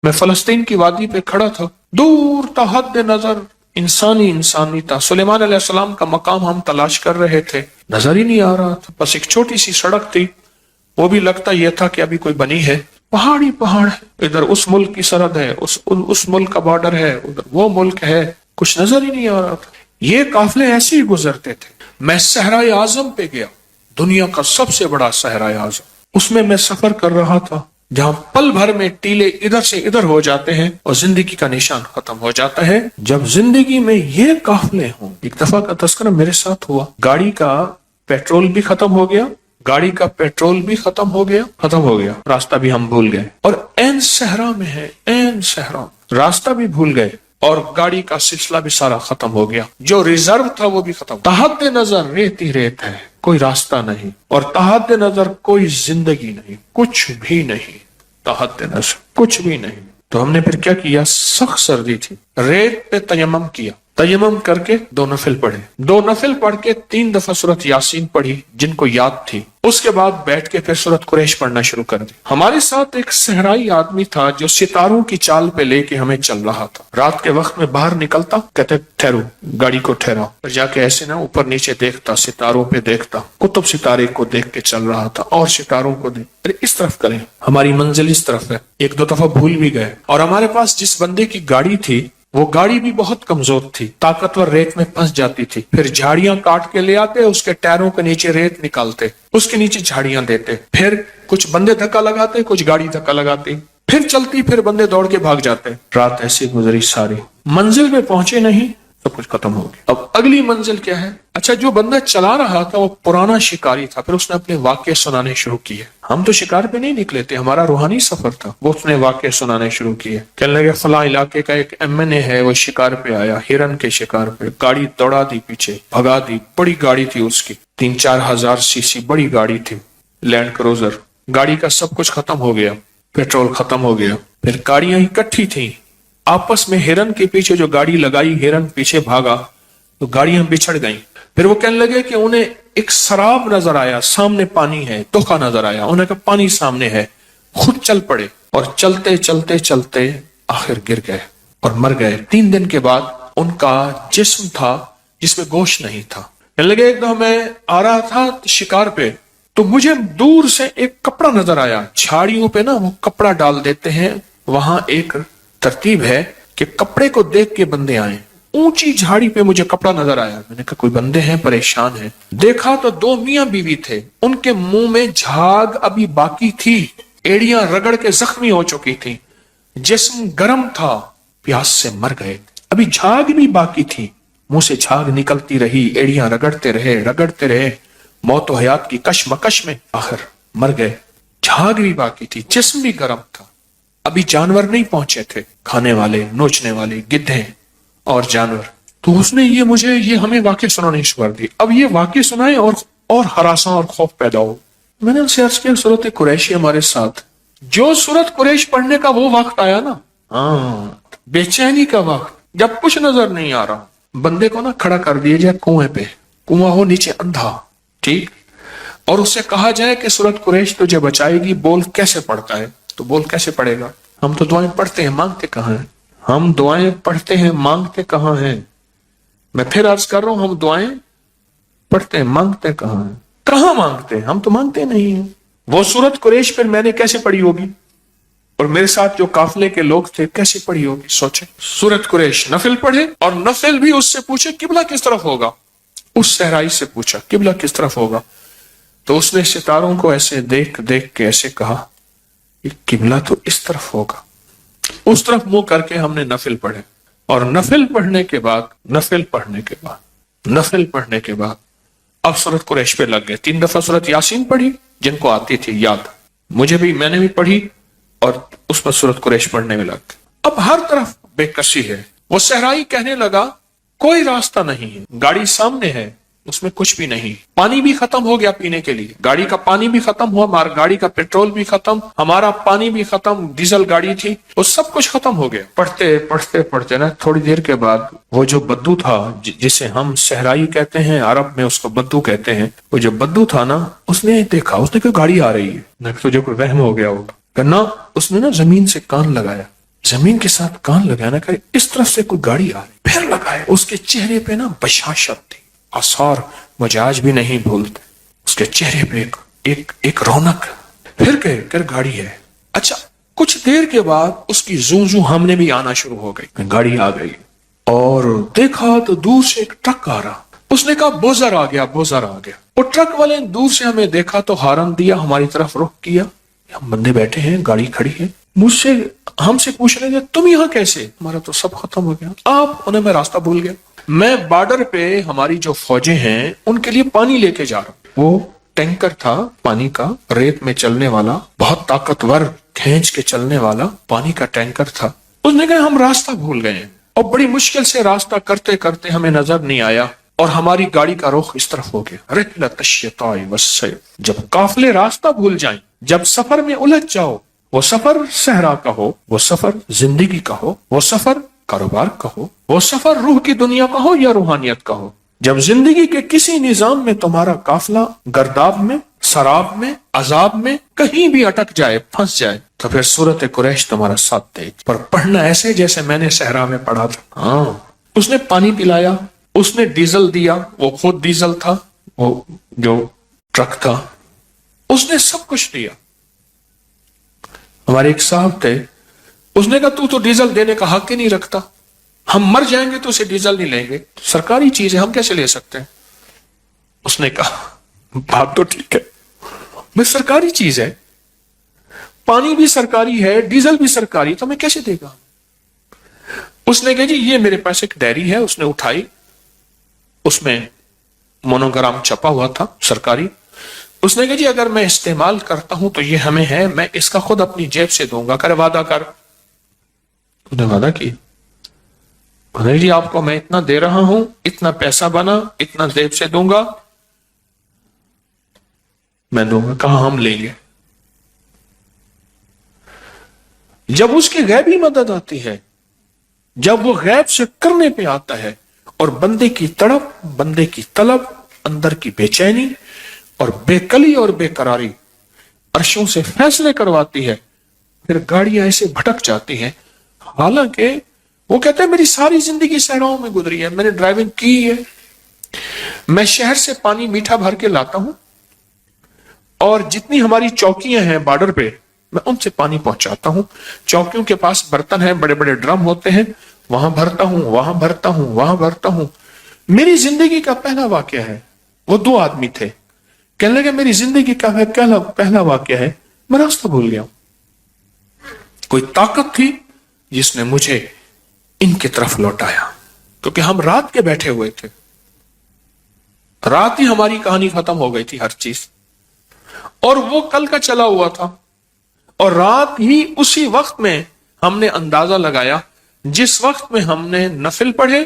میں فلسطین کی وادی پہ کھڑا تھا، دور تا حد نظر انسانی تھا۔ سلیمان علیہ السلام کا مقام ہم تلاش کر رہے تھے، نظر ہی نہیں آ رہا تھا۔ بس ایک چھوٹی سی سڑک تھی، وہ بھی لگتا یہ تھا کہ ابھی کوئی بنی ہے، پہاڑ ہی پہاڑ ہے، ادھر اس ملک کی سرحد ہے، اس ملک کا بارڈر ہے، ادھر وہ ملک ہے، کچھ نظر ہی نہیں آ رہا تھا۔ یہ قافلے ایسے ہی گزرتے تھے۔ میں صحرائے اعظم پہ گیا، دنیا کا سب سے بڑا صحرائے اعظم، اس میں سفر کر رہا تھا، جہاں پل بھر میں ٹیلے ادھر سے ادھر ہو جاتے ہیں اور زندگی کا نشان ختم ہو جاتا ہے۔ جب زندگی میں یہ قافلے ہوں، ایک دفعہ کا تذکرہ میرے ساتھ ہوا، گاڑی کا پیٹرول بھی ختم ہو گیا، ختم ہو گیا، راستہ بھی ہم بھول گئے، اور عین صحرا میں ہے، عین صحرا، راستہ بھی بھول گئے، اور گاڑی کا سلسلہ بھی سارا ختم ہو گیا، جو ریزرو تھا وہ بھی ختم۔ تحت نظر ریت ہی ریت ہے، کوئی راستہ نہیں، اور تحت نظر کوئی زندگی نہیں، کچھ بھی نہیں، تحت نظر کچھ بھی نہیں۔ تو ہم نے پھر کیا کیا؟ سخت سردی تھی، ریت پہ تیمم کیا، تیمم کر کے 2 نفل پڑھے، 2 نفل پڑھ کے 3 دفعہ سورۃ یاسین پڑھی جن کو یاد تھی، اس کے بعد بیٹھ کے پھر سورۃ قریش پڑھنا شروع کر دی۔ ہمارے ساتھ ایک صحرائی آدمی تھا جو ستاروں کی چال پہ لے کے ہمیں چل رہا تھا۔ رات کے وقت میں باہر نکلتا، کہتے ٹھہرو، گاڑی کو ٹھہراؤ، پھر جا کے ایسے نا اوپر نیچے دیکھتا، ستاروں پہ دیکھتا، قطب ستارے کو دیکھ کے چل رہا تھا، اور ستاروں کو ارے اس طرف کریں، ہماری منزل اس طرف ہے۔ 1-2 دفعہ بھول بھی گئے، اور ہمارے پاس جس بندے کی گاڑی تھی وہ گاڑی بھی بہت کمزور تھی، طاقتور ریت میں پھنس جاتی تھی، پھر جھاڑیاں کاٹ کے لے آتے، اس کے ٹائروں کے نیچے ریت نکالتے، اس کے نیچے جھاڑیاں دیتے، پھر کچھ بندے دھکا لگاتے، کچھ گاڑی دھکا لگاتی، پھر چلتی، پھر بندے دوڑ کے بھاگ جاتے۔ رات ایسی گزری ساری، منزل پہ پہنچے نہیں، سب کچھ ختم ہو گیا۔ اب اگلی منزل کیا ہے؟ اچھا، جو بندہ چلا رہا تھا وہ پرانا شکاری تھا، پھر اس نے اپنے واقعے سنانے شروع کیے۔ ہم تو شکار پہ نہیں نکلے تھے، ہمارا روحانی سفر تھا، وہ اس نے واقعے سنانے شروع کیے۔ کہنے لگے فلاں علاقے کا ایک MNA ہے، وہ شکار پہ آیا، ہرن کے شکار پہ، گاڑی دوڑا دی، پیچھے بھگا دی، بڑی گاڑی تھی اس کی، 3-4 ہزار CC بڑی گاڑی تھی، لینڈ کروزر۔ گاڑی کا سب کچھ ختم ہو گیا، پیٹرول ختم ہو گیا، پھر گاڑیاں اکٹھی تھیں آپس میں، ہرن کے پیچھے جو گاڑی لگائی، ہرن پیچھے بھاگا تو گاڑیاں بچھڑ گئیں۔ پھر وہ کہنے لگے کہ انہیں ایک سراب نظر آیا، سامنے پانی ہے، دھوکا نظر آیا، انہیں کہا پانی سامنے ہے، خود چل پڑے، اور چلتے چلتے چلتے آخر گر گئے اور مر گئے۔ 3 دن کے بعد ان کا جسم تھا جس میں گوشت نہیں تھا۔ کہنے لگے ایک دم میں آ رہا تھا شکار پہ تو مجھے دور سے ایک کپڑا نظر آیا، جھاڑیوں پہ نا وہ کپڑا ڈال دیتے ہیں، وہاں ایک ترتیب ہے کہ کپڑے کو دیکھ کے بندے آئیں۔ اونچی جھاڑی پہ مجھے کپڑا نظر آیا، میں نے کہا کوئی بندے ہیں، پریشان ہیں۔ دیکھا تو 2 میاں بیوی تھے، ان کے منہ میں جھاگ ابھی باقی تھی، ایڑیاں رگڑ کے زخمی ہو چکی تھی، جسم گرم تھا، پیاس سے مر گئے، ابھی جھاگ بھی باقی تھی، منہ سے جھاگ نکلتی رہی، ایڑیاں رگڑتے رہے، موت و حیات کی کشمکش میں آخر مر گئے۔ جھاگ بھی باقی تھی، جسم بھی گرم تھا، ابھی جانور نہیں پہنچے تھے، کھانے والے، نوچنے والے، گدھے اور جانور۔ تو اس نے یہ ہمیں واقع سنانے شروع کر دی۔ اب یہ واقع سنائے اور ہراساں اور خوف پیدا ہو۔ میں نے ان سے عرض کیا سورۃ قریش ہمارے ساتھ، جو سورۃ قریش پڑھنے کا وہ وقت آیا نا، بے چینی کا وقت، جب کچھ نظر نہیں آ رہا، بندے کو نا کھڑا کر دیے جائے کنویں پہ، کنواں ہو نیچے اندھا، ٹھیک، اور اس سے کہا جائے کہ سورۃ قریش تجھے بچائے گی، بول کیسے پڑھتا ہے؟ تو بول کیسے پڑھے گا؟ ہم تو دعائیں پڑھتے ہیں، مانگتے کہاں ہیں؟ ہم دعائیں پڑھتے ہیں، مانگتے کہاں ہیں؟ میں پھر عرض کر رہا ہوں، ہم دعائیں پڑھتے ہیں، مانگتے کہاں ہیں؟ کہاں مانگتے ہیں؟ ہم تو مانگتے نہیں ہیں۔ وہ سورۃ قریش پھر میں نے کیسے پڑھی ہوگی، اور میرے ساتھ جو قافلے کے لوگ تھے کیسے پڑھی ہوگی؟ سوچیں، سورۃ قریش نفل پڑھے، اور نفل بھی اس سے پوچھے قبلہ کس طرف ہوگا، اس صحرائی سے پوچھا قبلہ کس طرف ہوگا، تو اس نے ستاروں کو ایسے دیکھ کے ایسے کہا کہ قبلہ تو اس طرف ہوگا۔ اس طرف منہ کر کے ہم نے نفل پڑھے، اور نفل پڑھنے کے بعد اب سورۃ قریش پہ لگ گئے۔ 3 دفعہ سورۃ یاسین پڑھی جن کو آتی تھی یاد، میں نے بھی پڑھی، اور اس پر سورۃ قریش پڑھنے میں لگ گئے۔ اب ہر طرف بے کسی ہے۔ وہ صحرائی کہنے لگا کوئی راستہ نہیں ہے، گاڑی سامنے ہے، اس میں کچھ بھی نہیں، پانی بھی ختم ہو گیا پینے کے لیے، گاڑی کا پانی بھی ختم ہوا، ہمارا گاڑی کا پیٹرول بھی ختم، ہمارا پانی بھی ختم، ڈیزل گاڑی تھی، وہ سب کچھ ختم ہو گیا۔ پڑھتے نا تھوڑی دیر کے بعد وہ جو بدو تھا، جسے ہم صحرائی کہتے ہیں، عرب میں اس کو بدو کہتے ہیں، وہ جو بدو تھا نا، اس نے دیکھا، اس نے کہ گاڑی آ رہی ہے، تجھے کوئی وہم ہو گیا ہوگا، کرنا اس نے نا زمین سے کان لگایا، زمین کے ساتھ کان لگانا کرے. اس طرف سے کوئی گاڑی آ رہی, پھر لگائے. اس کے چہرے پہ نا بشاشت تھی, آثار مجھے آج بھی نہیں بھولتے. اس کے چہرے پہ ایک رونق. پھر کہ گاڑی ہے. اچھا کچھ دیر کے بعد اس کی زوں زوں ہم نے بھی آنا شروع ہو گئی. گاڑی آ گئی اور دیکھا تو دور سے ایک ٹرک آ رہا. اس نے کہا بوزر آ گیا, بوزر آ گیا. اور ٹرک والے نے دور سے ہمیں دیکھا تو ہارن دیا, ہماری طرف رخ کیا. ہم بندے بیٹھے ہیں, گاڑی کھڑی ہے. مجھ سے ہم سے پوچھ رہے تھے تم یہاں کیسے؟ ہمارا تو سب ختم ہو گیا. آپ انہیں میں راستہ بھول گیا. میں بارڈر پہ ہماری جو فوجیں ہیں ان کے لیے پانی لے کے جا رہا ہوں. وہ ٹینکر تھا پانی کا, ریت میں چلنے والا, بہت طاقتور, کھینچ کے چلنے والا پانی کا ٹینکر تھا. اس نے کہا ہم راستہ بھول گئے ہیں, اور بڑی مشکل سے راستہ کرتے کرتے ہمیں نظر نہیں آیا اور ہماری گاڑی کا رخ اس طرف ہو گیا. رحلۃ الشتاء والصیف. جب قافلے راستہ بھول جائیں, جب سفر میں الجھ جاؤ, وہ سفر صحرا کا ہو, وہ سفر زندگی کا ہو, وہ سفر کاروبار کا ہو, وہ سفر روح کی دنیا کا ہو یا روحانیت کا ہو, جب زندگی کے کسی نظام میں تمہارا قافلہ گرداب میں, سراب میں, عذاب میں کہیں بھی اٹک جائے, پھنس جائے, تو پھر سورت قریش تمہارا ساتھ دے گی. پر پڑھنا ایسے جیسے میں نے صحرا میں پڑھا تھا. ہاں, اس نے پانی پلایا, اس نے ڈیزل دیا, وہ خود ڈیزل تھا, وہ جو ٹرک تھا, اس نے سب کچھ دیا. ہمارے ایک صاحب تھے, اس نے کہا تو ڈیزل دینے کا حق ہی نہیں رکھتا, ہم مر جائیں گے تو اسے ڈیزل نہیں لیں گے, سرکاری چیز ہے ہم کیسے لے سکتے ہیں؟ اس نے کہا بات تو ٹھیک ہے, میں سرکاری چیز ہے, پانی بھی سرکاری ہے, ڈیزل بھی سرکاری, تو میں کیسے دے گا؟ اس نے کہا جی یہ میرے پاس ایک ڈائری ہے. اس نے اٹھائی, اس میں مونوگرام چھپا ہوا تھا سرکاری. اس نے کہا جی اگر میں استعمال کرتا ہوں تو یہ ہمیں ہے, میں اس کا خود اپنی جیب سے دوں گا, کرے وعدہ کر. اس نے وعدہ کی, جی آپ کو میں اتنا دے رہا ہوں, اتنا پیسہ بنا, اتنا جیب سے دوں گا, میں دوں گا. کہاں ہم لیں گے؟ جب اس کی غیبی مدد آتی ہے, جب وہ غیب سے کرنے پہ آتا ہے, اور بندے کی تڑپ, بندے کی طلب, اندر کی بے چینی اور بے کلی اور بے قراری عرشوں سے فیصلے کرواتی ہے, پھر گاڑیاں ایسے بھٹک جاتی ہیں. حالانکہ وہ کہتے ہیں میری ساری زندگی صحراؤں میں گزری ہے, میں نے ڈرائیونگ کی ہے, میں شہر سے پانی میٹھا بھر کے لاتا ہوں, اور جتنی ہماری چوکیاں ہیں بارڈر پہ میں ان سے پانی پہنچاتا ہوں. چوکیوں کے پاس برتن ہیں, بڑے بڑے ڈرم ہوتے ہیں, وہاں بھرتا ہوں, وہاں بھرتا ہوں, وہاں بھرتا ہوں. میری زندگی کا پہلا واقعہ ہے. وہ دو آدمی تھے, کہنے لگے میری زندگی کا پہلا واقعہ ہے, میں راستہ بھول گیا. کوئی طاقت تھی جس نے مجھے ان کی طرف لوٹایا, کیونکہ ہم رات کے بیٹھے ہوئے تھے, رات ہی ہماری کہانی ختم ہو گئی تھی ہر چیز, اور وہ کل کا چلا ہوا تھا, اور رات ہی اسی وقت میں ہم نے اندازہ لگایا جس وقت میں ہم نے نفل پڑھے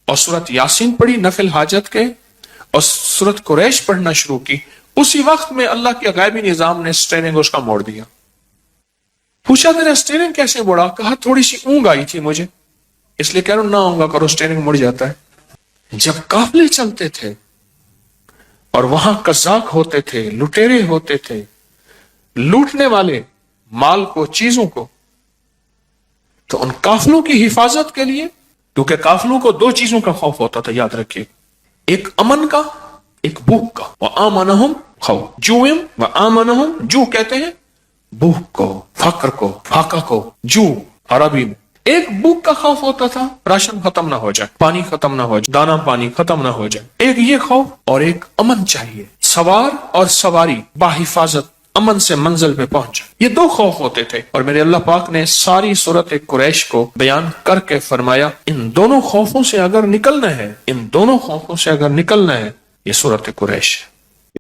اور سورت یاسین پڑھی نفل حاجت کے, اور سورت قریش پڑھنا شروع کی, اسی وقت میں اللہ کے غیبی نظام نے سٹیرنگ اس کا موڑ دیا. پوچھا تیرا سٹیرنگ کیسے موڑا؟ کہا تھوڑی سی اونگ آئی تھی مجھے, اس لیے کہہ رہا ہوں نہ اونگا کرو, سٹیرنگ مڑ جاتا ہے. جب قافلے چلتے تھے اور وہاں قزاق ہوتے تھے, لٹیرے ہوتے تھے, لوٹنے والے مال کو, چیزوں کو, تو ان قافلوں کی حفاظت کے لیے, کیونکہ قافلوں کو دو چیزوں کا خوف ہوتا تھا, یاد رکھیے, ایک امن کا, ایک بھوک کا. وَآمَنَهُمْ خَوْفٌ جُوعٍ وَآمَنَهُمْ, جو کہتے ہیں بھوک کو, فقر کو, فاقہ کو, جو عربی میں. ایک بھوک کا خوف ہوتا تھا, راشن ختم نہ ہو جائے, پانی ختم نہ ہو جائے, دانا پانی ختم نہ ہو جائے. ایک یہ خوف, اور ایک امن چاہیے, سوار اور سواری باحفاظت امن سے منزل پہ پہنچا. یہ دو خوف ہوتے تھے, اور میرے اللہ پاک نے ساری سورت قریش کو بیان کر کے فرمایا ان دونوں خوفوں سے اگر نکلنا ہے, ان دونوں خوفوں سے اگر نکلنا ہے, یہ سورت قریش ہے.